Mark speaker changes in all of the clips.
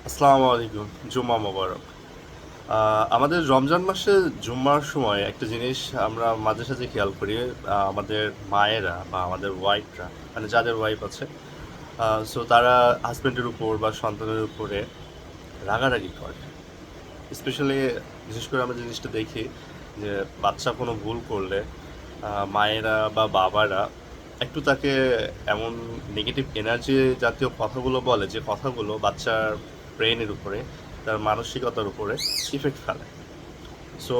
Speaker 1: আসসালামু আলাইকুম। জুম্মা মোবারক। আমাদের রমজান মাসে জুম্মার সময় একটা জিনিস আমরা মাঝে সাঝে খেয়াল করি। আমাদের মায়েরা বা আমাদের ওয়াইফরা, মানে যাদের ওয়াইফ আছে, সো তারা হাজব্যান্ডের উপর বা সন্তানের উপরে রাগারাগি করে। স্পেশালি বিশেষ করে আমরা জিনিসটা দেখি যে বাচ্চা কোনো ভুল করলে মায়েরা বা বাবারা একটু তাকে এমন নেগেটিভ এনার্জি জাতীয় কথাগুলো বলে, যে কথাগুলো বাচ্চার ব্রেনের উপরে, তার মানসিকতার উপরে ইফেক্ট ফেলে। সো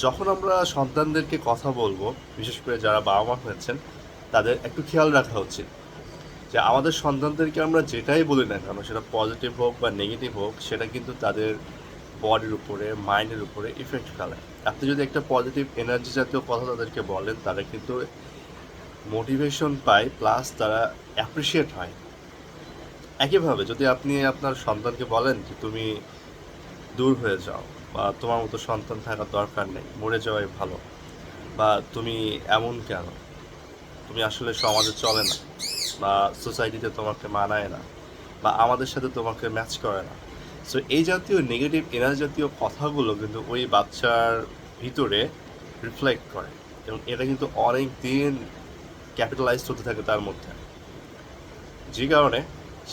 Speaker 1: যখন আমরা সন্তানদেরকে কথা বলবো, বিশেষ করে যারা বাবা মা হয়েছেন, তাদের একটু খেয়াল রাখা উচিত যে আমাদের সন্তানদেরকে আমরা যেটাই বলি না কেন, সেটা পজিটিভ হোক বা নেগেটিভ হোক, সেটা কিন্তু তাদের বডির উপরে, মাইন্ডের উপরে ইফেক্ট ফেলে। আপনি যদি একটা পজিটিভ এনার্জি জাতীয় কথা তাদেরকে বলেন, তারা কিন্তু মোটিভেশন পায়, প্লাস তারা অ্যাপ্রিসিয়েট হয়। একইভাবে যদি আপনি আপনার সন্তানকে বলেন যে তুমি দূর হয়ে যাও, বা তোমার মতো সন্তান থাকার দরকার নেই, মরে যাওয়াই ভালো, বা তুমি এমন কেন, তুমি আসলে সমাজে চলে না, বা সোসাইটিতে তোমাকে মানায় না, বা আমাদের সাথে তোমাকে ম্যাচ করে না। সো এই জাতীয় নেগেটিভ এনার্জি জাতীয় কথাগুলো কিন্তু ওই বাচ্চার ভিতরে রিফ্লেক্ট করে, এবং এটা কিন্তু অনেক দিন ক্যাপিটালাইজ হতে থাকে তার মধ্যে, যে কারণে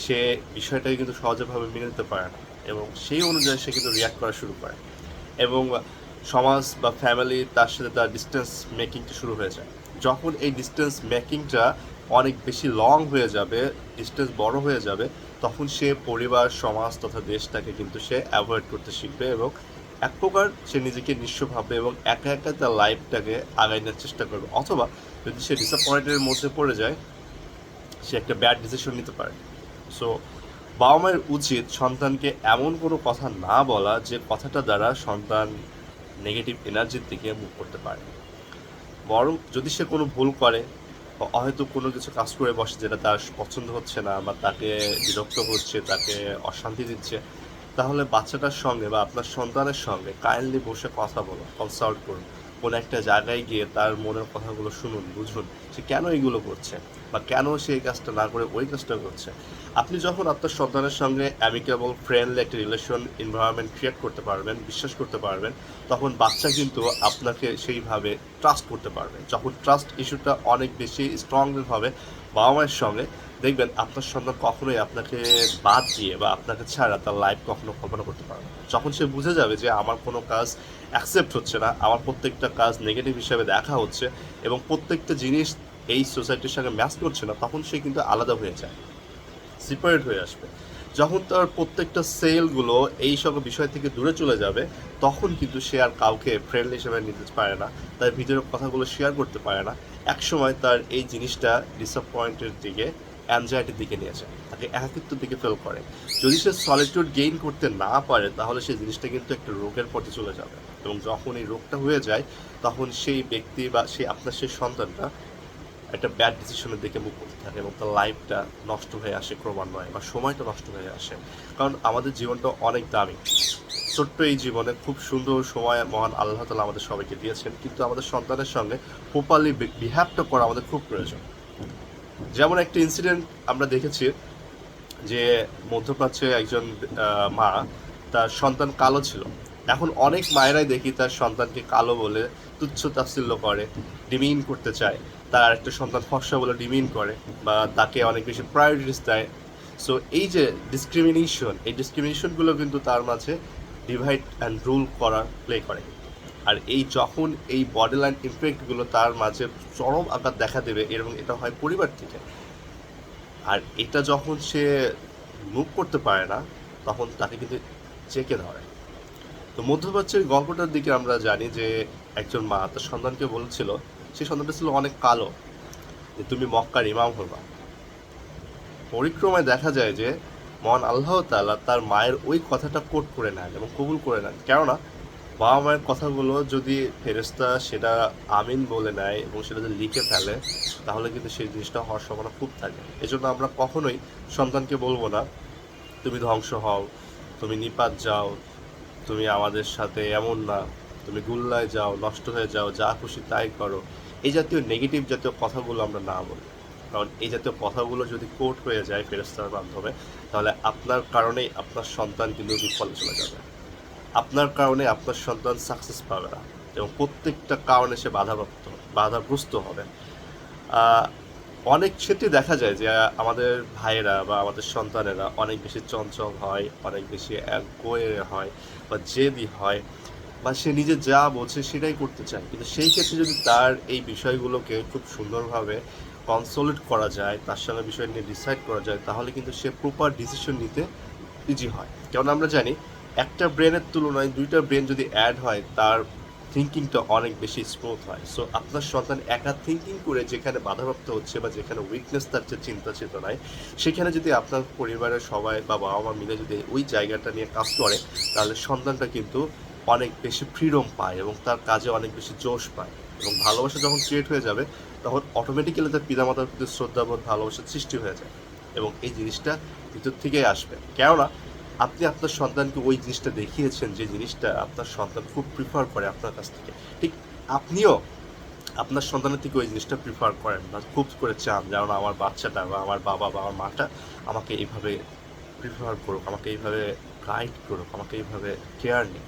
Speaker 1: সে বিষয়টাকে কিন্তু সহজভাবে মেনে নিতে পারে না, এবং সেই অনুযায়ী সে কিন্তু রিয়াক্ট করা শুরু করে, এবং সমাজ বা ফ্যামিলি তার সাথে তার ডিস্টেন্স মেকিংটা শুরু হয়ে যায়। যখন এই ডিস্টেন্স মেকিংটা অনেক বেশি লং হয়ে যাবে, ডিস্টেন্স বড় হয়ে যাবে, তখন সে পরিবার, সমাজ তথা দেশটাকে কিন্তু সে অ্যাভয়েড করতে শিখবে, এবং এক প্রকার সে নিজেকে নিঃস্ব ভাববে এবং একা একা তার লাইফটাকে আগায় নেওয়ার চেষ্টা করবে। অথবা যদি সে ডিসঅ্যাপয়েন্টের মধ্যে পড়ে যায়, সে একটা ব্যাড ডিসিশন নিতে পারে। সো বাবা মায়ের উচিত সন্তানকে এমন কোনো কথা না বলা যে কথাটা দ্বারা সন্তান নেগেটিভ এনার্জির দিকে মুভ করতে পারে। বরং যদি সে কোনো ভুল করে বা হয়তো কোনো কিছু কাজ করে বসে যেটা তার পছন্দ হচ্ছে না, বা তাকে বিরক্ত হচ্ছে, তাকে অশান্তি দিচ্ছে, তাহলে বাচ্চাটার সঙ্গে বা আপনার সন্তানের সঙ্গে কাইন্ডলি বসে কথা বলুন, কনসাল্ট করুন। কোনো একটা জায়গায় গিয়ে তার মনের কথাগুলো শুনুন, বুঝুন সে কেন এগুলো করছে, বা কেন সে এই কাজটা না করে ওই কাজটা করছে। আপনি যখন আপনার সন্তানের সঙ্গে অ্যামিকেবল, ফ্রেন্ডলি একটা রিলেশন এনভায়রনমেন্ট ক্রিয়েট করতে পারবেন, বিশ্বাস করতে পারবেন, তখন বাচ্চা কিন্তু আপনাকে সেইভাবে ট্রাস্ট করতে পারবে। যখন ট্রাস্ট ইস্যুটা অনেক বেশি স্ট্রংলি হবে বাবা মায়ের সঙ্গে, দেখবেন আপনার সন্তান কখনোই আপনাকে বাদ দিয়ে বা আপনাকে ছাড়া তার লাইফ কখনো কল্পনা করতে পারবে না। যখন সে বুঝে যাবে যে আমার কোনো কাজ অ্যাকসেপ্ট হচ্ছে না, আমার প্রত্যেকটা কাজ নেগেটিভ হিসাবে দেখা হচ্ছে, এবং প্রত্যেকটা জিনিস এই সোসাইটির সঙ্গে ম্যাচ করছে না, তখন সে কিন্তু আলাদা হয়ে যায়, সেপারেট হয়ে আসবে। যখন তার প্রত্যেকটা সেলগুলো এই সব বিষয় থেকে দূরে চলে যাবে, তখন কিন্তু সে আর কাউকে ফ্রেন্ড হিসেবে নিতে পারে না, তার ভিতরের কথাগুলো শেয়ার করতে পারে না। একসময় তার এই জিনিসটা ডিসঅ্যাপয়েন্টের দিকে, অ্যাংজাইটির দিকে নিয়ে যায়, তাকে একাকিত্বের দিকে ফেল করে। যদি সে সলিটিউড গেইন করতে না পারে, তাহলে সেই জিনিসটা কিন্তু একটা রোগের পথে চলে যাবে, এবং যখন এই রোগটা হয়ে যায়, তখন সেই ব্যক্তি বা আপনার সেই সন্তানটা একটা ব্যাড ডিসিশনের দিকে মুভ করতে থাকে, এবং তার লাইফটা নষ্ট হয়ে আসে ক্রমান্বয়ে, বা সময়টা নষ্ট হয়ে আসে। কারণ আমাদের জীবনটা অনেক দামি। ছোট্ট এই জীবনে খুব সুন্দর সময় মহান আল্লাহ তাআলা আমাদের সবাইকে দিয়েছেন, কিন্তু আমাদের সন্তানের সঙ্গে প্রপারলি বিহেভটা করা আমাদের খুব প্রয়োজন। যেমন একটা ইনসিডেন্ট আমরা দেখেছি, যে মধ্যপ্রাচ্যে একজন মা, তার সন্তান কালো ছিল। এখন অনেক মায়েরাই দেখি তার সন্তানকে কালো বলে তুচ্ছ তাচ্ছিল্য করে, ডিমিন করতে চায়, তার আরেকটা সন্তান ফর্সা বলে ডিমিন করে, বা তাকে অনেক বেশি প্রায়োরিটিস দেয়। সো এই যে ডিসক্রিমিনেশন, এই ডিসক্রিমিনেশনগুলো কিন্তু তার মাঝে ডিভাইড অ্যান্ড রুল করা প্লে করে। আর এই যখন এই বডি লাইন ইমপ্যাক্টগুলো তার মাঝে চরম আকার দেখা দেবে, এবং এটা হয় পরিবার থেকে, আর এটা যখন সে মুভ করতে পারে না, তখন তাকে কিন্তু চেকে ধরে। তো মধ্যপ্রাচ্যের গল্পটার দিকে আমরা জানি যে একজন মা তার সন্তানকে বলেছিল, সেই সন্তানটা ছিল অনেক কালো, যে তুমি মক্কার ইমাম হবা। পরিক্রমায় দেখা যায় যে মহান আল্লাহ তাআলা তার মায়ের ওই কথাটা কোট করে নেন এবং কবুল করে নেন। কেননা বাবা মায়ের কথাগুলো যদি ফেরেশতা সেটা আমিন বলে নেয় এবং সেটা যদি লিখে ফেলে, তাহলে কিন্তু সেই জিনিসটা হওয়ার সম্ভাবনা খুব থাকে। এজন্য আমরা কখনোই সন্তানকে বলবো না তুমি ধ্বংস হও, তুমি নিপাত যাও, তুমি আমাদের সাথে এমন না, তুমি গুল্লায় যাও, নষ্ট হয়ে যাও, যা খুশি তাই করো। এই জাতীয় নেগেটিভ জাতীয় কথাগুলো আমরা না বলি। কারণ এই জাতীয় কথাগুলো যদি কোট হয়ে যায় ফেরেশতার মাধ্যমে, তাহলে আপনার কারণেই আপনার সন্তান কিন্তু বিফলে চলে যাবে। আপনার কারণে আপনার সন্তান সাকসেস পাবে না, এবং প্রত্যেকটা কারণে সে বাধাগ্রস্ত হবে। আহ, অনেক ক্ষেত্রে দেখা যায় যে আমাদের ভাইয়েরা বা আমাদের সন্তানেরা অনেক বেশি চঞ্চল হয়, অনেক বেশি একগুঁয়ে হয় বা জেদি হয়, বা সে নিজে যা বোঝে সেটাই করতে চায়। কিন্তু সেই ক্ষেত্রে যদি তার এই বিষয়গুলোকে খুব সুন্দরভাবে কনসোলিড করা যায়, তার সঙ্গে বিষয় নিয়ে ডিসাইড করা যায়, তাহলে কিন্তু সে প্রপার ডিসিশন নিতে ইজি হয়। কারণ আমরা জানি একটা ব্রেনের তুলনায় দুইটা ব্রেন যদি অ্যাড হয়, তার থিঙ্কিংটা অনেক বেশি স্মুথ হয়। সো আপনার সন্তান একা থিঙ্কিং করে যেখানে বাধাপ্রাপ্ত হচ্ছে বা যেখানে উইকনেস তার যে চিন্তা চেতনায়, সেখানে যদি আপনার পরিবারের সবাই বা বাবা মা মিলে যদি ওই জায়গাটা নিয়ে কাজ করে, তাহলে সন্তানটা কিন্তু অনেক বেশি ফ্রিডম পায় এবং তার কাজে অনেক বেশি জোশ পায়। এবং ভালোবাসা যখন ক্রিয়েট হয়ে যাবে, তখন অটোমেটিক্যালি তার পিতামাতার প্রতি শ্রদ্ধাবোধ, ভালোবাসার সৃষ্টি হয়ে যায়, এবং এই জিনিসটা ভিতর থেকেই আসবে। কেননা আপনি আপনার সন্তানকে ওই জিনিসটা দেখিয়েছেন, যে জিনিসটা আপনার সন্তান খুব প্রিফার করে আপনার কাছ থেকে। ঠিক আপনিও আপনার সন্তানের থেকে ওই জিনিসটা প্রিফার করেন বা খুব করে চান, যেন আমার বাচ্চাটা বা আমার বাবা বা আমার মাটা আমাকে এইভাবে প্রিফার করুক, আমাকে এইভাবে গাইড করুক, আমাকে এইভাবে কেয়ার নিক।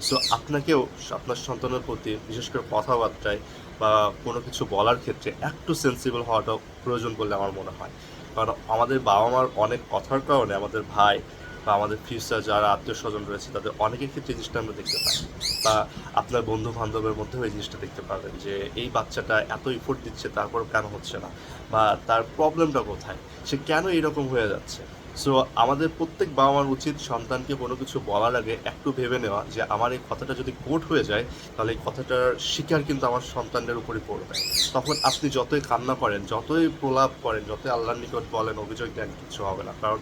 Speaker 1: সো আপনাকেও আপনার সন্তানের প্রতি বিশেষ করে কথাবার্তায় বা কোনো কিছু বলার ক্ষেত্রে একটু সেন্সিবল হওয়াটা প্রয়োজন বলে আমার মনে হয়। কারণ আমাদের বাবা মার অনেক কথার কারণে আমাদের ভাই বা আমাদের ফিউচার যারা আত্মীয় স্বজন রয়েছে, তাদের অনেকের ক্ষেত্রে এই জিনিসটা আমরা দেখতে পাই। বা আপনার বন্ধু বান্ধবের মধ্যেও এই জিনিসটা দেখতে পাবেন যে এই বাচ্চাটা এত ইফোর্ট দিচ্ছে, তারপর কেন হচ্ছে না, বা তার প্রবলেমটা কোথায়, সে কেন এরকম হয়ে যাচ্ছে। সো আমাদের প্রত্যেক বাবা মার উচিত সন্তানকে কোনো কিছু বলার আগে একটু ভেবে নেওয়া যে আমার এই কথাটা যদি কোট হয়ে যায়, তাহলে এই কথাটার শিকার কিন্তু আমার সন্তানের উপরই পড়বে। তখন আপনি যতই কান্না করেন, যতই প্রলাপ করেন, যতই আল্লাহর নিকট বলেন, অভিযোগ দেন, কিছু হবে না, কারণ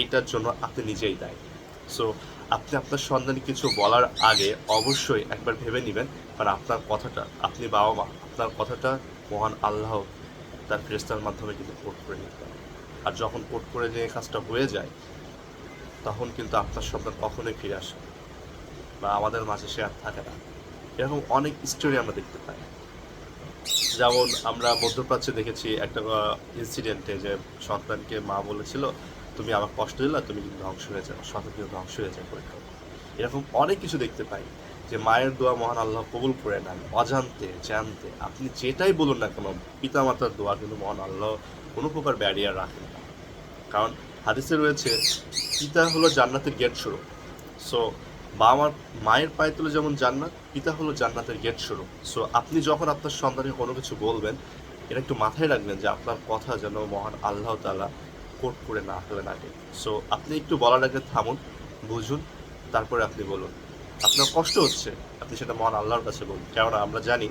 Speaker 1: এইটার জন্য আপনি নিজেই দায়ী। সো আপনি আপনার সন্তানকে কিছু বলার আগে অবশ্যই একবার ভেবে নেবেন, কারণ আপনার কথাটা, আপনি বাবা মা, আপনার কথাটা মহান আল্লাহ তার ফেরেশতার মাধ্যমে কিন্তু কোট করে নিতে পারে। আর যখন কোট করে নিয়ে কাজটা হয়ে যায়, তখন কিন্তু আপনার সন্তান কখনোই ফিরে আসে না, বা আমাদের মাঝে সে আর থাকে না। এরকম অনেক স্টোরি আমরা দেখতে পাই। যেমন আমরা মধ্যপ্রাচ্যে দেখেছি একটা ইনসিডেন্টে, যে সন্তানকে মা বলেছিল, তুমি আমার কষ্ট দিলা, তুমি কিন্তু ধ্বংস হয়ে যাও, সন্তান কিন্তু ধ্বংস হয়ে যায় পরীক্ষা। এরকম অনেক কিছু দেখতে পাই, যে মায়ের দোয়া মহান আল্লাহ কবুল করে নেন অজান্তে জানতে। আপনি যেটাই বলুন না কেন, পিতামাতার দোয়া কিন্তু মহান আল্লাহ কোনো প্রকার ব্যারিয়ার রাখেন না। কারণ হাদিসে রয়েছে, পিতা হলো জান্নাতের গেট শুরু। সো বাবা মায়ের পায়ে তুলে যেমন জান্নাত, পিতা হলো জান্নাতের গেট শুরু। সো আপনি যখন আপনার সন্তানকে কোনো কিছু বলবেন, এটা একটু মাথায় রাখবেন যে আপনার কথা যেন মহান আল্লাহ তাআলা কোট করে না ফেলেন আগে। সো আপনি একটু বলার আগে থামুন, বুঝুন, তারপরে আপনি বলুন। আপনার কষ্ট হচ্ছে, আপনি সেটা মহান আল্লাহর কাছে বলুন। কেননা আমরা জানি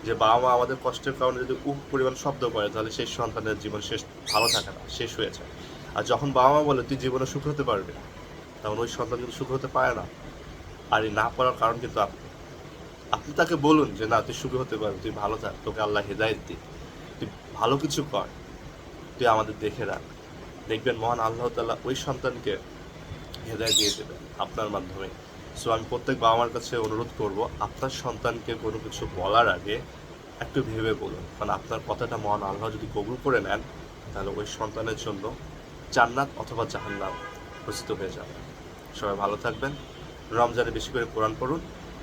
Speaker 1: যে বাবা মা আমাদের কষ্টের কারণে যদি পরিমাণ শব্দ করে, তাহলে সেই সন্তানের জীবন শেষ, ভালো থাকে না, শেষ হয়ে যায়। আর যখন বাবা মা বলে তুই জীবনে সুখ হতে পারবি না, তখন ওই সন্তান কিন্তু সুখ হতে পারে না। আর এই না পারার কারণ কিন্তু আপনি। আপনি তাকে বলুন যে না, তুই সুখী হতে পারবি, তুই ভালো থাক, তোকে আল্লাহ হেদায়েত দিক, তুই ভালো কিছু কর, তুই আমাদের দেখে রাখ। দেখবেন মহান আল্লাহ তাআলা ওই সন্তানকে হেদায়েত দিয়ে দেবেন আপনার মাধ্যমে। সো আমি প্রত্যেক বাবা মার কাছে অনুরোধ করব, আপনার সন্তানকে কোনো কিছু বলার আগে একটু ভেবে বলুন, কারণ আপনার কথাটা মহান আল্লাহ যদি কবুল করে নেন, তাহলে ওই সন্তানের জন্য জান্নাত অথবা জাহান্নাম রচিত হয়ে যাবে। সবাই ভালো থাকবেন। রমজানে বেশি করে কোরআন পড়ুন।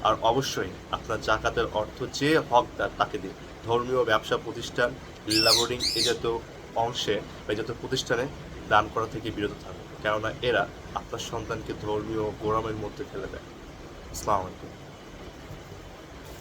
Speaker 1: আর অবশ্যই আপনার জাকাতের অর্থ যে হকদার তাকে দিন। ধর্মীয় ব্যবসা প্রতিষ্ঠান, লিল্লা বোর্ডিং এই জাতীয় অংশে বা এই জাতীয় প্রতিষ্ঠানে দান করা থেকে বিরত থাকুন, কেননা এরা আপনার সন্তানকে ধর্মীয় গোড়ামের মধ্যে ফেলে দেয়। আসসালামু আলাইকুম।